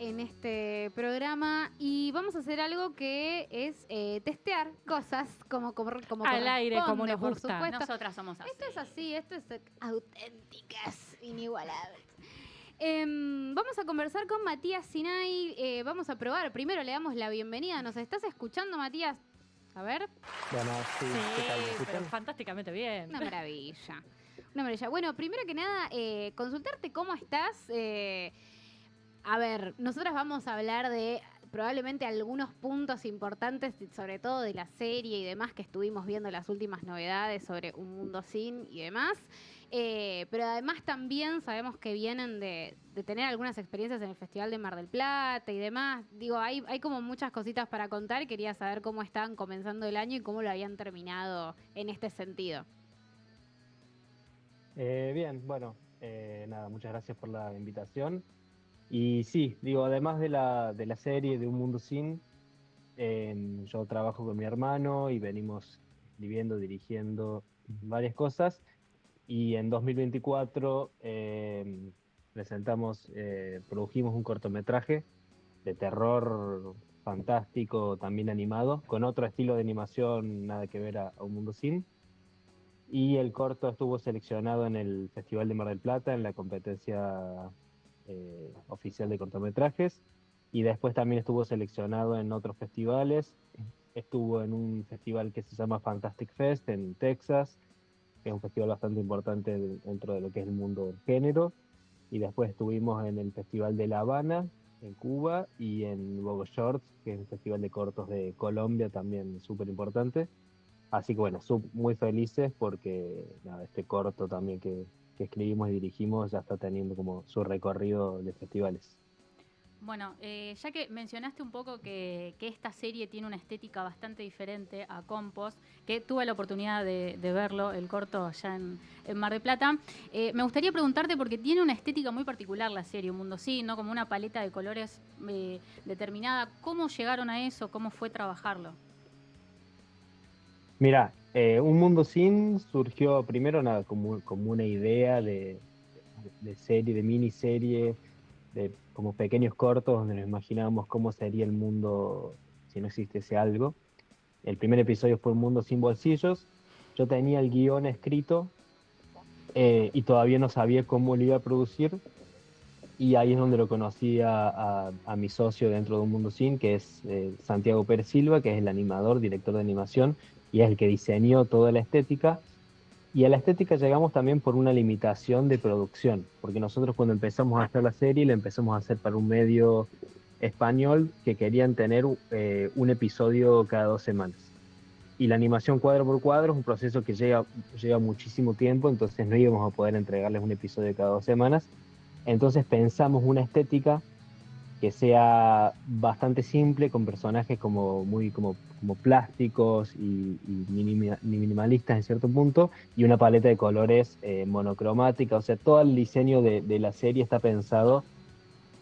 en este programa y vamos a hacer algo que es testear cosas como Al aire, como corresponde, nos por gusta. supuesto. Nosotras somos así. Esto es así, esto es auténticas, inigualables. Vamos a conversar con Matías Sinay, vamos a probar. Primero le damos la bienvenida. ¿Nos estás escuchando, Matías? A ver. Bueno, sí, ¿qué tal? ¿Me Sí, escuchan? pero fantásticamente bien. Una maravilla. Una maravilla. Bueno, primero que nada, consultarte cómo estás. A ver, nosotras vamos a hablar de probablemente algunos puntos importantes, sobre todo de la serie y demás que estuvimos viendo, las últimas novedades sobre Un Mundo Sin y demás. Pero además también sabemos que vienen de tener algunas experiencias en el Festival de Mar del Plata y demás. Digo, hay como muchas cositas para contar y quería saber cómo estaban comenzando el año y cómo lo habían terminado en este sentido. Bien, bueno, nada, muchas gracias por la invitación. Y sí, digo, además de la serie de Un Mundo Sin, yo trabajo con mi hermano y venimos escribiendo, dirigiendo varias cosas. Y en 2024 produjimos un cortometraje de terror fantástico, también animado, con otro estilo de animación, nada que ver a Un Mundo Sin. Y el corto estuvo seleccionado en el Festival de Mar del Plata, en la competencia oficial de cortometrajes. Y después también estuvo seleccionado en otros festivales. Estuvo en un festival que se llama Fantastic Fest en Texas, que es un festival bastante importante dentro de lo que es el mundo del género. Y después estuvimos en el Festival de La Habana, en Cuba, y en Bogo Shorts, que es un festival de cortos de Colombia, también súper importante. Así que bueno, muy felices porque nada, este corto también que escribimos y dirigimos ya está teniendo como su recorrido de festivales. Bueno, ya que mencionaste un poco que esta serie tiene una estética bastante diferente a Compost, que tuve la oportunidad de verlo, el corto allá en Mar del Plata, me gustaría preguntarte, porque tiene una estética muy particular la serie, Un Mundo Sin, ¿no? Como una paleta de colores determinada. ¿Cómo llegaron a eso? ¿Cómo fue trabajarlo? Mira, Un Mundo Sin surgió primero nada, como una idea de serie, de miniserie, de como pequeños cortos donde nos imaginábamos cómo sería el mundo si no existiese algo. El primer episodio fue Un Mundo Sin Bolsillos. Yo tenía el guión escrito y todavía no sabía cómo lo iba a producir. Y ahí es donde lo conocí a mi socio dentro de Un Mundo Sin, que es Santiago Pérez Silva, que es el animador, director de animación, y es el que diseñó toda la estética. Y a la estética llegamos también por una limitación de producción, porque nosotros cuando empezamos a hacer la serie, la empezamos a hacer para un medio español que querían tener un episodio cada 2 semanas. Y la animación cuadro por cuadro es un proceso que lleva muchísimo tiempo, entonces no íbamos a poder entregarles un episodio cada 2 semanas. Entonces pensamos una estética que sea bastante simple, con personajes como plásticos y minimalistas en cierto punto, y una paleta de colores monocromática. O sea, todo el diseño de la serie está pensado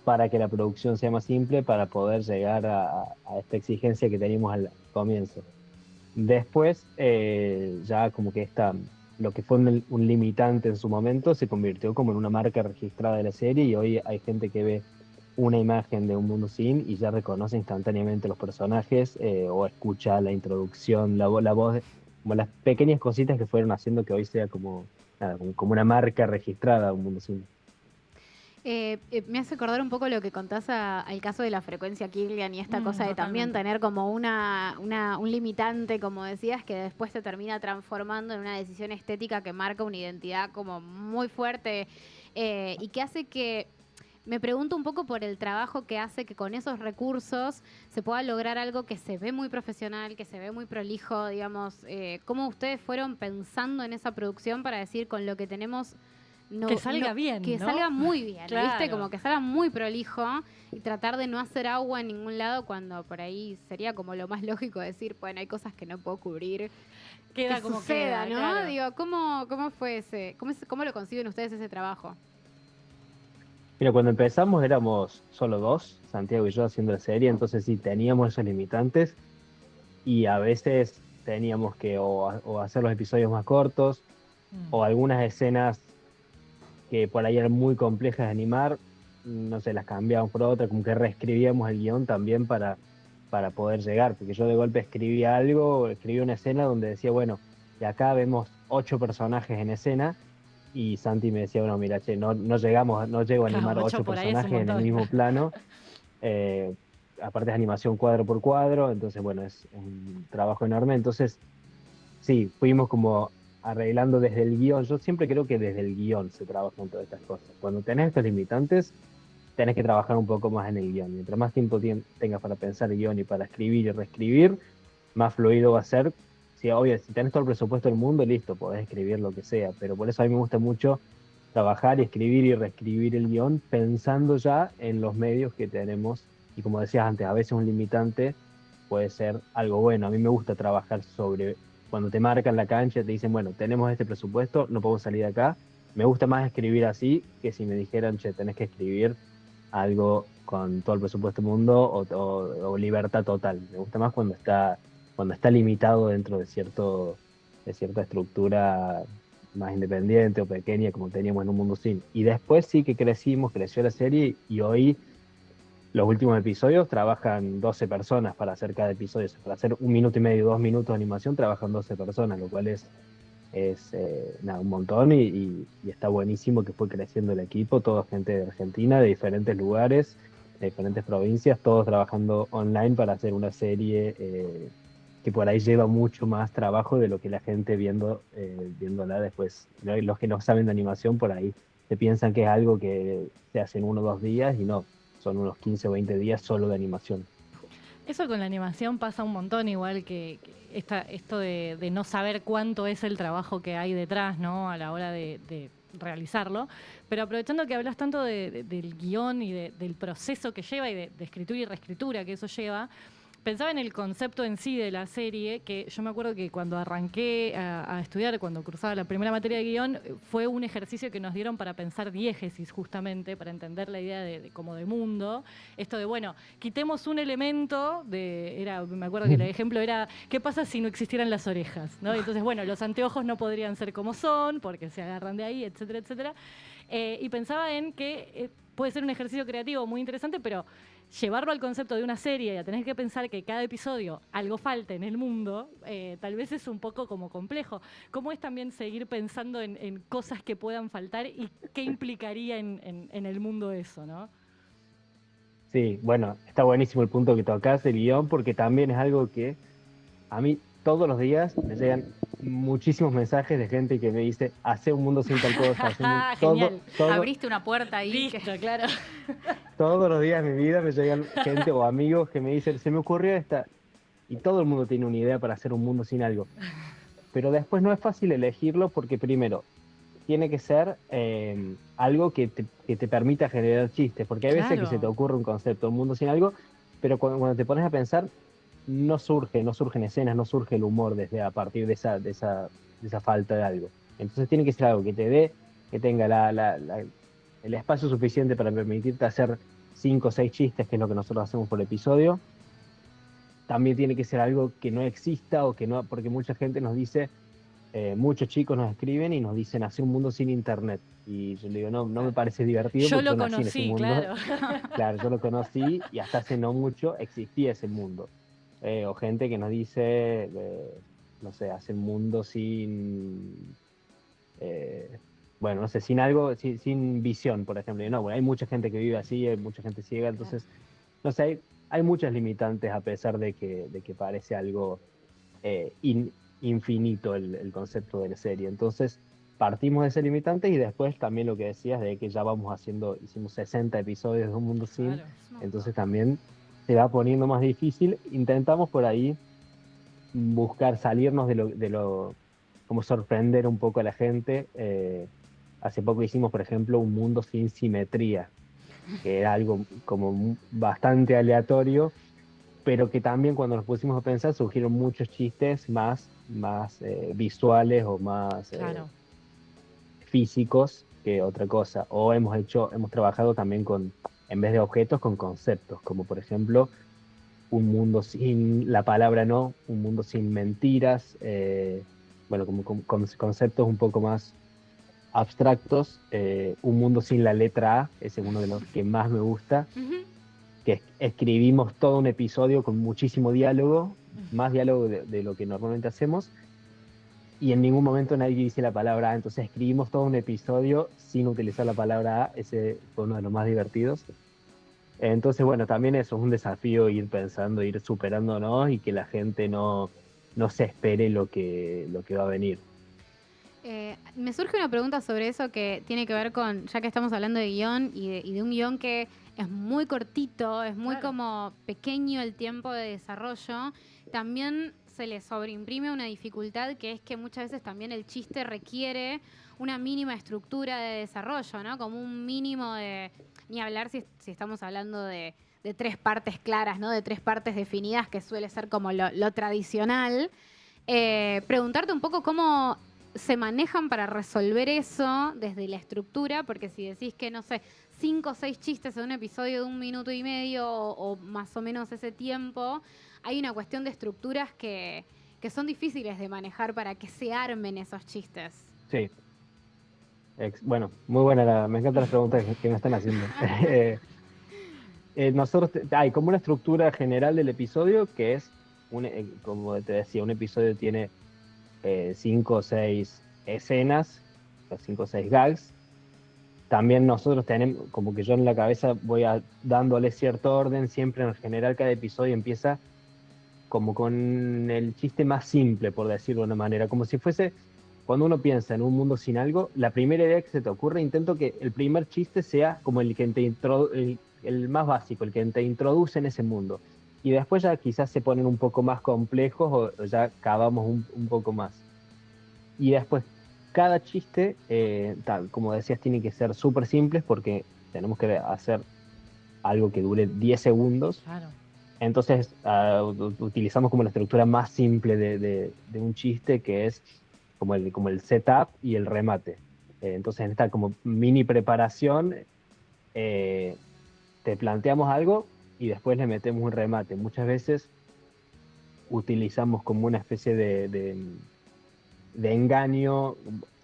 para que la producción sea más simple, para poder llegar a esta exigencia que teníamos al comienzo. Después, ya como que lo que fue un limitante en su momento se convirtió como en una marca registrada de la serie y hoy hay gente que ve una imagen de Un Mundo Sin y ya reconoce instantáneamente los personajes o escucha la introducción, la voz, como las pequeñas cositas que fueron haciendo que hoy sea como, nada, como una marca registrada Un Mundo Sin. Me hace acordar un poco lo que contás al caso de la frecuencia Kirlian y esta cosa de también Totalmente. tener como un limitante, como decías, que después se termina transformando en una decisión estética que marca una identidad como muy fuerte y que hace que me pregunto un poco por el trabajo que hace que con esos recursos se pueda lograr algo que se ve muy profesional, que se ve muy prolijo, digamos. ¿Cómo ustedes fueron pensando en esa producción para decir con lo que tenemos Que salga bien, que ¿no? salga muy bien, ¿viste? Claro. Como que salga muy prolijo y tratar de no hacer agua en ningún lado cuando por ahí sería como lo más lógico decir, bueno, hay cosas que no puedo cubrir, que Queda como suceda, queda, ¿no? claro. Digo, ¿cómo fue cómo lo conciben ustedes ese trabajo? Mira, cuando empezamos éramos solo dos, Santiago y yo haciendo la serie, entonces sí teníamos esos limitantes y a veces teníamos que o hacer los episodios más cortos Mm. o algunas escenas que por ahí eran muy complejas de animar, no sé, las cambiábamos por otra, como que reescribíamos el guión también para poder llegar, porque yo de golpe escribí una escena donde decía, bueno, y acá vemos 8 personajes en escena, y Santi me decía, bueno, mira, che, no llego a Claro, animar 8 8 por ahí es un personajes en el montón. mismo plano. Eh, Aparte es animación cuadro por cuadro, entonces bueno, es un trabajo enorme. Entonces, sí, fuimos como arreglando desde el guión. Yo siempre creo que desde el guión se trabajan todas estas cosas. Cuando tenés estos limitantes, tenés que trabajar un poco más en el guión. Mientras más tiempo tengas para pensar el guión y para escribir y reescribir, más fluido va a ser. Sí, obvio, si tenés todo el presupuesto del mundo, listo, podés escribir lo que sea. Pero por eso a mí me gusta mucho trabajar y escribir y reescribir el guión pensando ya en los medios que tenemos. Y como decías antes, a veces un limitante puede ser algo bueno. A mí me gusta trabajar sobre cuando te marcan la cancha, te dicen, bueno, tenemos este presupuesto, no podemos salir de acá. Me gusta más escribir así que si me dijeran, che, tenés que escribir algo con todo el presupuesto del mundo o libertad total. Me gusta más cuando está limitado dentro de cierta estructura más independiente o pequeña como teníamos en Un Mundo Sin. Y después sí que creció la serie y hoy los últimos episodios trabajan 12 personas para hacer cada episodio. O sea, para hacer 1 minuto y medio, 2 minutos de animación trabajan 12 personas, lo cual es nada, un montón y está buenísimo que fue creciendo el equipo, toda gente de Argentina, de diferentes lugares, de diferentes provincias, todos trabajando online para hacer una serie que por ahí lleva mucho más trabajo de lo que la gente viéndola después. Los que no saben de animación por ahí se piensan que es algo que se hace en 1 o 2 días y no, son unos 15 o 20 días solo de animación. Eso con la animación pasa un montón, igual que esto de no saber cuánto es el trabajo que hay detrás, ¿no? A la hora de realizarlo. Pero aprovechando que hablas tanto del guión y del proceso que lleva y de escritura y reescritura que eso lleva, pensaba en el concepto en sí de la serie, que yo me acuerdo que cuando arranqué a estudiar, cuando cursaba la primera materia de guión, fue un ejercicio que nos dieron para pensar diégesis justamente, para entender la idea como de mundo. Esto de, bueno, quitemos un elemento, me acuerdo que el ejemplo era, ¿qué pasa si no existieran las orejas? ¿No? Entonces, bueno, los anteojos no podrían ser como son, porque se agarran de ahí, etcétera, etcétera. Y pensaba en que puede ser un ejercicio creativo muy interesante, pero llevarlo al concepto de una serie y a tener que pensar que cada episodio algo falta en el mundo, tal vez es un poco como complejo. ¿Cómo es también seguir pensando en cosas que puedan faltar y qué implicaría en el mundo eso, ¿no? Sí, bueno, está buenísimo el punto que tocas del guión porque también es algo que a mí todos los días me llegan muchísimos mensajes de gente que me dice, hace un mundo sin tal cosa, Genial. Abriste una puerta ahí. Listo, claro. todos los días de mi vida me llegan gente o amigos que me dicen, se me ocurrió esta, y todo el mundo tiene una idea para hacer un mundo sin algo. Pero después no es fácil elegirlo porque primero, tiene que ser algo que te permita generar chistes, porque hay veces que se te Claro. ocurre un concepto, un mundo sin algo, pero cuando te pones a pensar, no surgen escenas, no surge el humor desde a partir de esa falta de algo. Entonces tiene que ser algo que te dé, que tenga el espacio suficiente para permitirte hacer 5 o 6 chistes, que es lo que nosotros hacemos por episodio. También tiene que ser algo que no exista o que no, porque mucha gente nos dice, muchos chicos nos escriben y nos dicen, hace un mundo sin internet. Y yo le digo, no me parece divertido Yo porque lo yo nací en ese conocí, mundo. claro. Claro, yo lo conocí y hasta hace no mucho existía ese mundo. O gente que nos dice, no sé, hace un mundo sin, bueno, no sé, sin algo, sin visión, por ejemplo. Y no, bueno, hay mucha gente que vive así, hay mucha gente ciega, entonces, no sé, hay muchas limitantes a pesar de que parece algo infinito el concepto de la serie. Entonces, partimos de ese limitante y después también lo que decías de que ya hicimos 60 episodios de Un Mundo Sin, Claro. entonces también se va poniendo más difícil. Intentamos por ahí buscar salirnos como sorprender un poco a la gente. Hace poco hicimos, por ejemplo, Un Mundo Sin Simetría, que era algo como bastante aleatorio, pero que también cuando nos pusimos a pensar surgieron muchos chistes más visuales o más Claro. físicos que otra cosa. O hemos trabajado también en vez de objetos, con conceptos, como por ejemplo, un mundo sin la palabra no, un mundo sin mentiras, bueno, como conceptos un poco más abstractos. Un mundo sin la letra A, ese es uno de los que más me gusta, Ujú. que escribimos todo un episodio con muchísimo diálogo, más diálogo de lo que normalmente hacemos, y en ningún momento nadie dice la palabra A, entonces escribimos todo un episodio sin utilizar la palabra A, ese fue uno de los más divertidos. Entonces, bueno, también eso es un desafío ir pensando, ir superándonos y que la gente no se espere lo que va a venir. Me surge una pregunta sobre eso que tiene que ver con, ya que estamos hablando de guión y de un guión que es muy cortito, es muy Claro. como pequeño el tiempo de desarrollo, también se le sobreimprime una dificultad que es que muchas veces también el chiste requiere una mínima estructura de desarrollo, ¿no? Como un mínimo de, ni hablar si estamos hablando de tres partes claras, ¿no? De tres partes definidas, que suele ser como lo tradicional. Preguntarte un poco cómo se manejan para resolver eso desde la estructura, porque si decís que, no sé, 5 o 6 chistes en un episodio de 1 minuto y medio o más o menos ese tiempo, hay una cuestión de estructuras que son difíciles de manejar para que se armen esos chistes. Sí, bueno, muy buena, me encantan las preguntas que me están haciendo. Nosotros hay como una estructura general del episodio que es, como te decía, un episodio tiene 5 o 6 escenas, o 5 o 6 gags. También nosotros tenemos, como que yo en la cabeza dándole cierto orden, siempre en general cada episodio empieza como con el chiste más simple, por decirlo de una manera, como si fuese, cuando uno piensa en un mundo sin algo, la primera idea que se te ocurre, intento que el primer chiste sea como el que el más básico, el que te introduce en ese mundo. Y después ya quizás se ponen un poco más complejos o ya cavamos un poco más. Y después, cada chiste, tal, como decías, tiene que ser súper simples porque tenemos que hacer algo que dure 10 segundos. Claro. Entonces, utilizamos como la estructura más simple de un chiste, que es como el setup y el remate. Entonces, en esta como mini preparación, te planteamos algo y después le metemos un remate. Muchas veces utilizamos como una especie de engaño.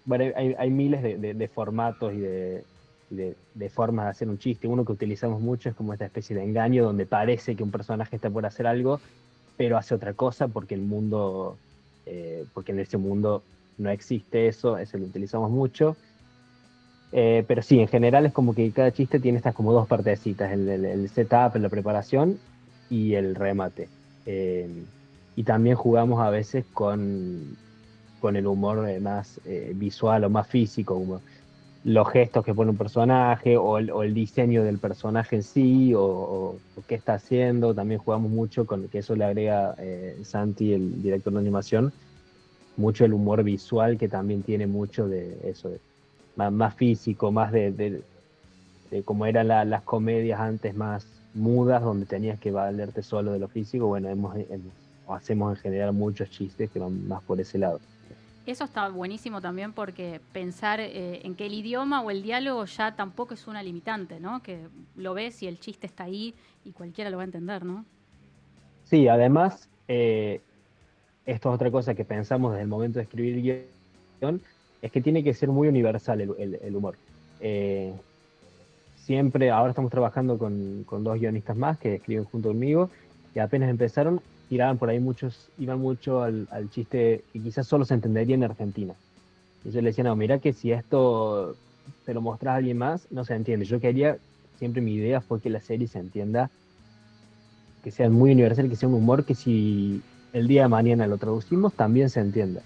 Bueno, hay miles de formatos y de formas de hacer un chiste. Uno que utilizamos mucho es como esta especie de engaño donde parece que un personaje está por hacer algo, pero hace otra cosa porque porque en ese mundo no existe eso, ese lo utilizamos mucho. Pero sí, en general es como que cada chiste tiene estas como dos partecitas, el setup, la preparación y el remate. Y también jugamos a veces con el humor más visual o más físico, como los gestos que pone un personaje o el diseño del personaje en sí o qué está haciendo. También jugamos mucho con que eso le agrega Santi, el director de animación, mucho el humor visual que también tiene mucho de eso, más físico, más de cómo eran las comedias antes más mudas, donde tenías que valerte solo de lo físico. Bueno, hacemos en general muchos chistes que van más por ese lado. Eso está buenísimo también porque pensar en que el idioma o el diálogo ya tampoco es una limitante, ¿no? Que lo ves y el chiste está ahí y cualquiera lo va a entender, ¿no? Sí, además, esto es otra cosa que pensamos desde el momento de escribir guión, es que tiene que ser muy universal el humor. Siempre, ahora estamos trabajando con 2 guionistas más que escriben junto conmigo, y apenas empezaron, tiraban por ahí iban mucho al chiste que quizás solo se entendería en Argentina. Y yo le decía, no, mira que si esto se lo mostrás a alguien más, no se entiende. Siempre mi idea fue que la serie se entienda, que sea muy universal, que sea un humor que si el día de mañana lo traducimos, también se entienda.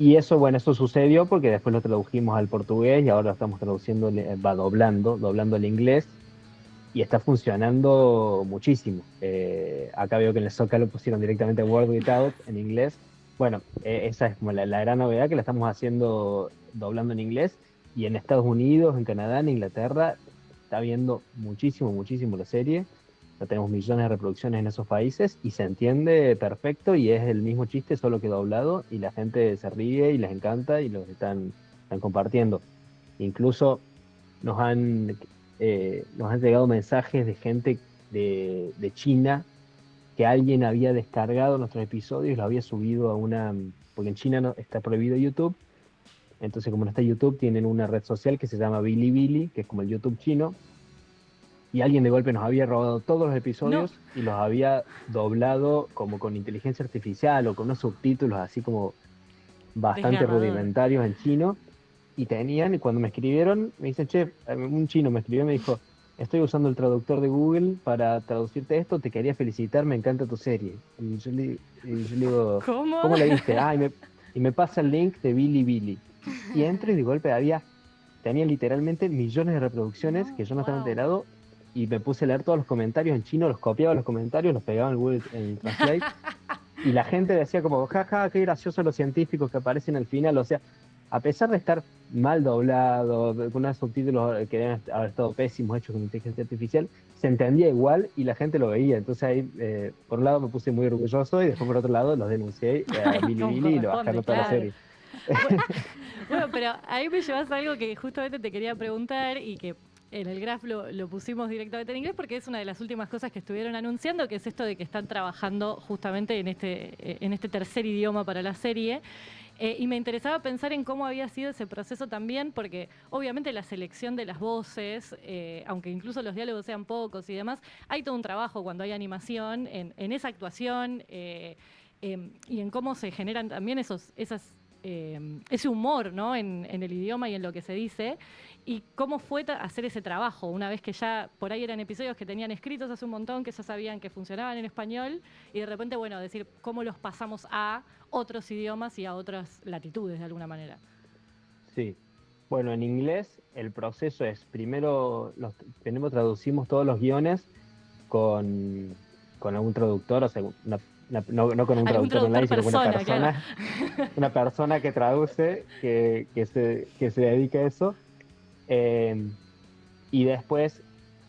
Y eso, bueno, eso sucedió porque después lo tradujimos al portugués y ahora lo estamos traduciendo, doblando al inglés, y está funcionando muchísimo. Acá veo que en el Zócalo pusieron directamente Word Without en inglés. Bueno, esa es como la gran novedad, que la estamos haciendo doblando en inglés, y en Estados Unidos, en Canadá, en Inglaterra, está viendo muchísimo, muchísimo la serie. Ya tenemos millones de reproducciones en esos países y se entiende perfecto y es el mismo chiste, solo que doblado, y la gente se ríe y les encanta y los están compartiendo. Incluso nos nos han llegado mensajes de gente de China, que alguien había descargado nuestros episodios y los había subido porque en China no, está prohibido YouTube, Entonces, como no está YouTube, tienen una red social que se llama Bilibili, que es como el YouTube chino, y alguien de golpe nos había robado todos los episodios y los había doblado como con inteligencia artificial o con unos subtítulos así como bastante Desgarrador. rudimentarios en chino, y cuando me escribieron, me dicen, che, un chino me escribió y me dijo, estoy usando el traductor de Google para traducirte esto, te quería felicitar, me encanta tu serie. Y yo le digo, ¿Cómo? ¿cómo la viste? Y me pasa el link de Bilibili. Y entro y de golpe tenía literalmente millones de reproducciones No, que yo no estaba wow. enterado, y me puse a leer todos los comentarios en chino, los copiaba los comentarios, los pegaba en Google en Translate, y la gente decía como, jaja, qué graciosos los científicos que aparecen al final. O sea, a pesar de estar mal doblado, con unos subtítulos que deben haber estado pésimos, hechos con inteligencia artificial, se entendía igual y la gente lo veía. Entonces ahí, por un lado me puse muy orgulloso, y después por otro lado los denuncié a Como Bilibili y lo corresponde, bajaron toda la claro. serie. Bueno, pero ahí me llevas a algo que justamente te quería preguntar y que en el Graph lo pusimos directamente en inglés porque es una de las últimas cosas que estuvieron anunciando, que es esto de que están trabajando justamente en este tercer idioma para la serie. Y me interesaba pensar en cómo había sido ese proceso también, porque obviamente la selección de las voces, aunque incluso los diálogos sean pocos y demás, hay todo un trabajo cuando hay animación en esa actuación y en cómo se generan también ese humor, ¿no? en el idioma y en lo que se dice. ¿Y cómo fue hacer ese trabajo? Una vez que ya por ahí eran episodios que tenían escritos hace un montón, que ya sabían que funcionaban en español, y de repente, bueno, decir cómo los pasamos a otros idiomas y a otras latitudes de alguna manera. Sí. Bueno, en inglés el proceso es, primero traducimos todos los guiones con algún traductor, o sea, no con un Algún traductor online, sino con traductor persona, una persona que traduce, que se dedica a eso. Y después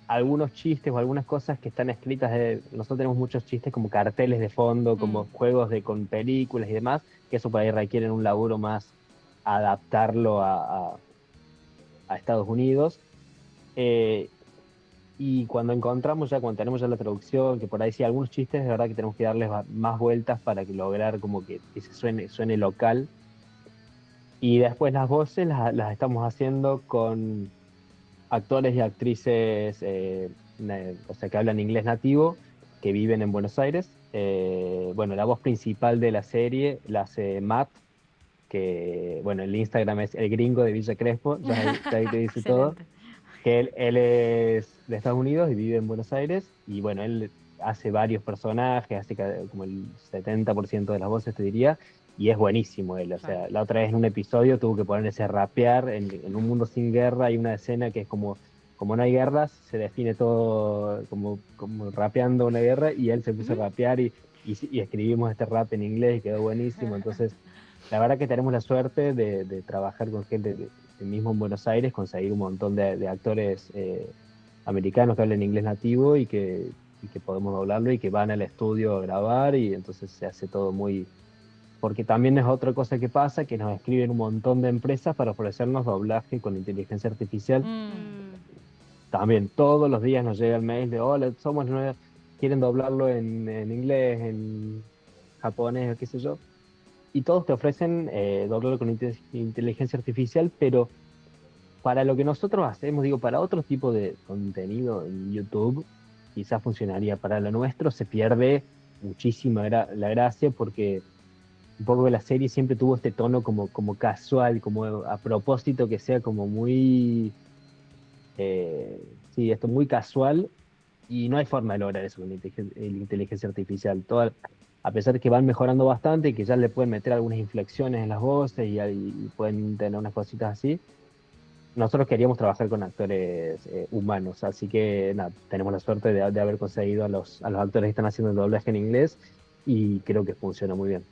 algunos chistes o algunas cosas que están escritas, nosotros tenemos muchos chistes como carteles de fondo, como juegos con películas y demás, que eso por ahí requieren un laburo más adaptarlo a Estados Unidos. Y cuando tenemos ya la traducción, que por ahí sí algunos chistes de verdad que tenemos que darles más vueltas para lograr como que se suene local. Y después las voces las estamos haciendo con actores y actrices, o sea, que hablan inglés nativo, que viven en Buenos Aires. Bueno, la voz principal de la serie la hace Matt, que, bueno, el Instagram es el gringo de Villa Crespo, ya ahí te dice todo. Excelente. Que él es de Estados Unidos y vive en Buenos Aires, y bueno, él hace varios personajes, hace como el 70% de las voces, te diría, y es buenísimo él. O sea, la otra vez en un episodio tuvo que ponerse a rapear en un mundo sin guerra. Hay una escena que es como no hay guerras, se define todo como rapeando una guerra, y él se puso a rapear y escribimos este rap en inglés y quedó buenísimo. Entonces, la verdad que tenemos la suerte de trabajar con gente mismo en Buenos Aires, conseguir un montón de actores americanos que hablan inglés nativo y que podemos doblarlo y que van al estudio a grabar, y entonces se hace todo muy... Porque también es otra cosa que pasa, que nos escriben un montón de empresas para ofrecernos doblaje con inteligencia artificial. También todos los días nos llega el mail de, hola, somos nuevos, quieren doblarlo en inglés, en japonés o qué sé yo. Y todos te ofrecen doblarlo con inteligencia artificial, pero para lo que nosotros hacemos, digo, para otro tipo de contenido en YouTube, quizás funcionaría. Para lo nuestro se pierde muchísima la gracia, porque un poco la serie siempre tuvo este tono como casual, como a propósito, que sea como muy, sí, esto muy casual, y no hay forma de lograr eso con la inteligencia artificial. A pesar de que van mejorando bastante, que ya le pueden meter algunas inflexiones en las voces y pueden tener unas cositas así, nosotros queríamos trabajar con actores humanos, así que nada, tenemos la suerte de haber conseguido a los actores que están haciendo el doblaje en inglés, y creo que funciona muy bien.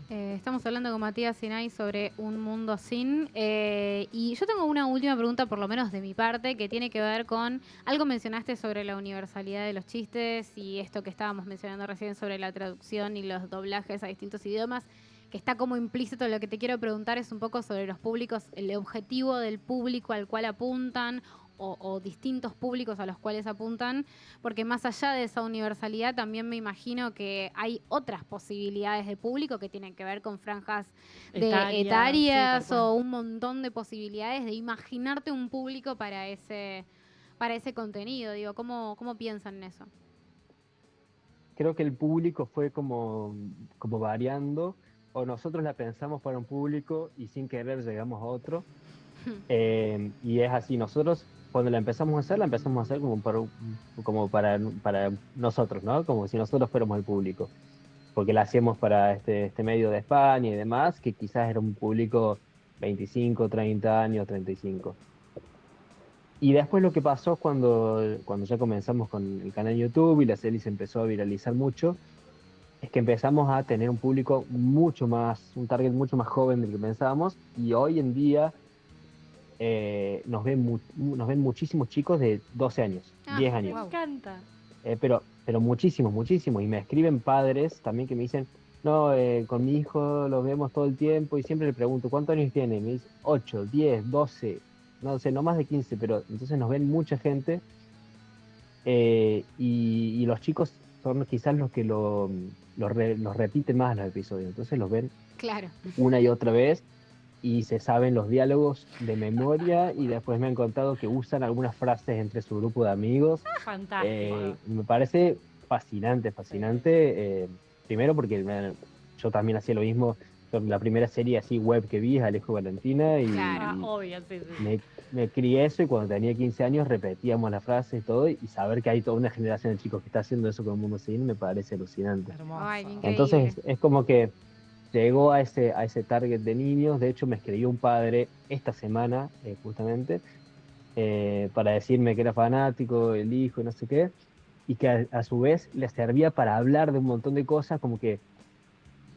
Estamos hablando con Matías Sinay sobre Un Mundo Sin. Y yo tengo una última pregunta, por lo menos de mi parte, que tiene que ver con algo mencionaste sobre la universalidad de los chistes y esto que estábamos mencionando recién sobre la traducción y los doblajes a distintos idiomas, que está como implícito. Lo que te quiero preguntar es un poco sobre los públicos, el objetivo del público al cual apuntan, o distintos públicos a los cuales apuntan, porque más allá de esa universalidad también me imagino que hay otras posibilidades de público que tienen que ver con franjas etarias sí, tal cual. o un montón de posibilidades de imaginarte un público para ese contenido. Digo, ¿cómo piensan en eso? Creo que el público fue como variando, o nosotros la pensamos para un público y sin querer llegamos a otro. Y es así, nosotros cuando la empezamos a hacer como para nosotros, ¿no? Como si nosotros fuéramos el público, porque la hacíamos para este medio de España y demás, que quizás era un público 25, 30 años, 35. Y después lo que pasó cuando ya comenzamos con el canal YouTube y la serie se empezó a viralizar mucho, es que empezamos a tener un público un target mucho más joven del que pensábamos, y hoy en día nos ven muchísimos chicos de 12 años, Ah, 10 Me años. encanta. Pero muchísimos, muchísimos. Y me escriben padres también que me dicen, no, con mi hijo lo vemos todo el tiempo y siempre le pregunto, ¿cuántos años tiene? Me dice, 8, 10, 12, no sé, no más de 15, pero entonces nos ven mucha gente, y los chicos son quizás los que los repiten más los episodios, entonces los ven claro. una y otra vez y se saben los diálogos de memoria, y después me han contado que usan algunas frases entre su grupo de amigos. Fantástico. Me parece fascinante, fascinante. Primero porque yo también hacía lo mismo. La primera serie así web que vi es Alejo y Valentina, y, Claro. y Obvio, sí. me crié eso, y cuando tenía 15 años repetíamos las frases y todo, y saber que hay toda una generación de chicos que está haciendo eso con el mundo civil me parece alucinante. Hermoso. Ay, increíble. Entonces es como que llegó a ese target de niños. De hecho, me escribió un padre esta semana, justamente, para decirme que era fanático, el hijo y no sé qué, y que a su vez le servía para hablar de un montón de cosas, como que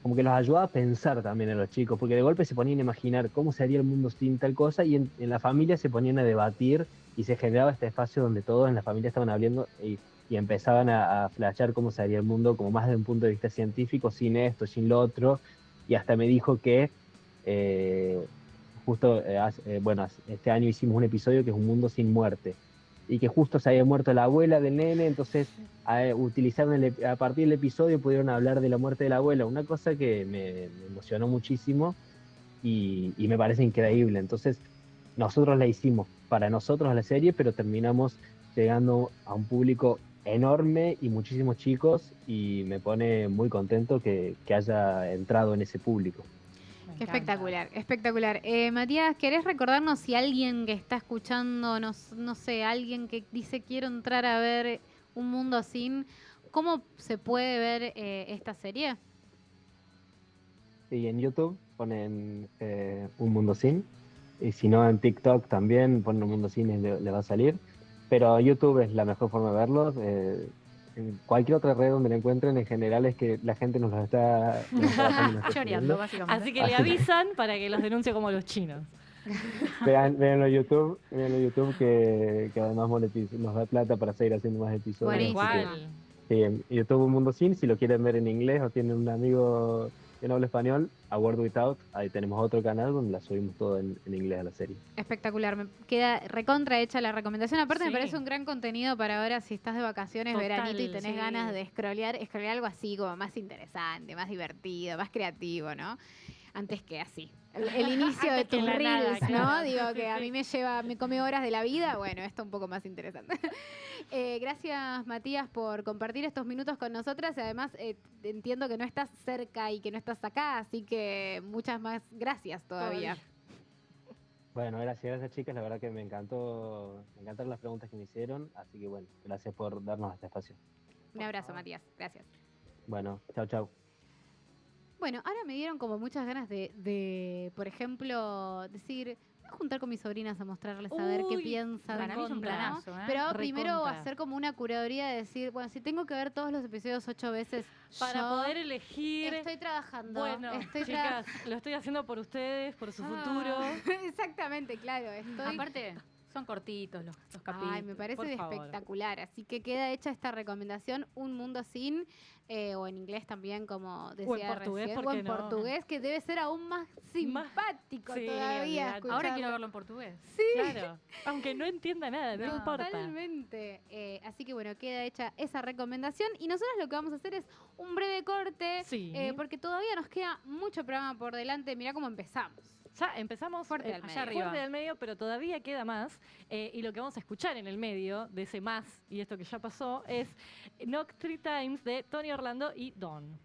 los ayudaba a pensar también a los chicos, porque de golpe se ponían a imaginar cómo sería el mundo sin tal cosa, y en la familia se ponían a debatir, y se generaba este espacio donde todos en la familia estaban hablando, y empezaban a flashear cómo sería el mundo, como más desde un punto de vista científico, sin esto, sin lo otro. Y hasta me dijo que justo, bueno, este año hicimos un episodio que es Un mundo sin muerte, y que justo se había muerto la abuela del nene, entonces utilizaron a partir del episodio pudieron hablar de la muerte de la abuela, una cosa que me emocionó muchísimo, y me parece increíble. Entonces nosotros la hicimos para nosotros la serie, pero terminamos llegando a un público enorme y muchísimos chicos, y me pone muy contento que haya entrado en ese público. Qué espectacular, espectacular. Matías, ¿querés recordarnos si alguien que está escuchando, no sé, alguien que dice quiero entrar a ver Un Mundo Sin, cómo se puede ver esta serie? Y en YouTube ponen Un Mundo Sin, y si no en TikTok también ponen Un Mundo Sin y le va a salir, pero YouTube es la mejor forma de verlo. En cualquier otra red donde lo encuentren, en general es que la gente nos lo está bajando y nos está Choreando, subiendo. básicamente. Así que le avisan para que los denuncie como los chinos. Véanlo en YouTube que además nos da plata para seguir haciendo más episodios. Buenísimo. Así Igual. que, sí, en YouTube Un Mundo Sin, si lo quieren ver en inglés o tienen un amigo que no habla español, A Word Without, ahí tenemos otro canal donde la subimos todo en inglés a la serie. Espectacular, me queda recontra hecha la recomendación. Aparte me Sí. parece un gran contenido para ahora si estás de vacaciones, Total, veranito, y tenés sí. ganas de scrollear algo así como más interesante, más divertido, más creativo, ¿no? Antes que así. El inicio de Antes que tus la nada, reels, ¿no? claro. Digo, Sí, que a sí. mí me come horas de la vida. Bueno, esto un poco más interesante. Gracias, Matías, por compartir estos minutos con nosotras. Y además, entiendo que no estás cerca y que no estás acá, así que muchas más gracias todavía. Bueno, gracias chicas, la verdad que me encantaron las preguntas que me hicieron, así que bueno, gracias por darnos este espacio. Un abrazo, Matías. Gracias. Bueno, chao, chao. Bueno, ahora me dieron como muchas ganas de, por ejemplo, decir, voy a juntar con mis sobrinas a mostrarles a ver qué Uy, piensan. Para mí es un ¿no? planazo, ¿eh? Pero primero Recontra. hacer como una curaduría de decir, bueno, si tengo que ver todos los episodios 8 veces, Para yo poder elegir. estoy trabajando. Bueno, chicas, lo estoy haciendo por ustedes, por su futuro. Exactamente, claro. Aparte, son cortitos los capítulos. Ay, me parece por favor. espectacular. Así que queda hecha esta recomendación, Un Mundo Sin. o en inglés también, como decía O en portugués, recién, ¿por o qué en no? portugués, que debe ser aún más simpático sí, todavía. olvidate. escucharlo. Ahora quiero verlo en portugués. Sí, Claro. Aunque no entienda nada, no, No, importa. totalmente. Así que bueno, queda hecha esa recomendación. Y nosotros lo que vamos a hacer es un breve corte, Sí. porque todavía nos queda mucho programa por delante. Mirá cómo empezamos. Ya empezamos Fuerte al allá medio. arriba. Fuerte del medio, pero todavía queda más. Y lo que vamos a escuchar en el medio de ese más y esto que ya pasó es Knock Three Times de Tony Orlando y Dawn.